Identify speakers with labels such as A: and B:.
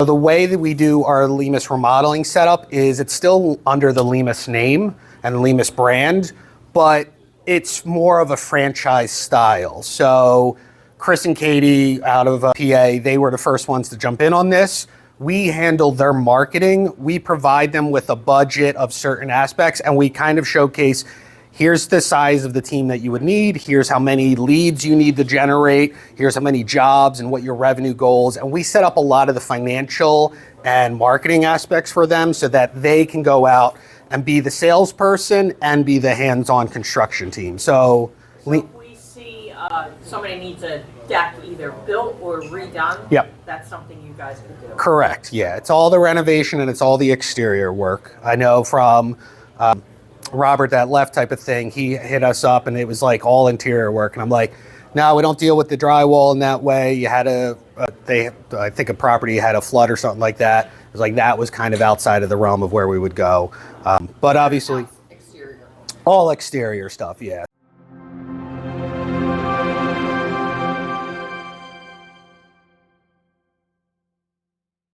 A: So the way that we do our Lemus Remodeling setup is it's still under the Lemus name and the Lemus brand, but it's more of a franchise style. So Chris and Katie out of PA, they were the first ones to jump in on this. We handle their marketing. We provide them with a budget of certain aspects, and we kind of showcase, here's the size of the team that you would need. Here's how many leads you need to generate. Here's how many jobs and what your revenue goals. And we set up a lot of the financial and marketing aspects for them so that they can go out and be the salesperson and be the hands-on construction team. So
B: if we see somebody needs a deck either built or redone,
A: yep,
B: that's something you guys could do.
A: Correct. Yeah, it's all the renovation and it's all the exterior work. I know from Robert that left type of thing, he hit us up and it was like all interior work, and I'm like, no, we don't deal with the drywall in that way. You had I think a property had a flood or something like that. It was like that was kind of outside of the realm of where we would go, but obviously
B: Exterior.
A: all exterior stuff, yeah.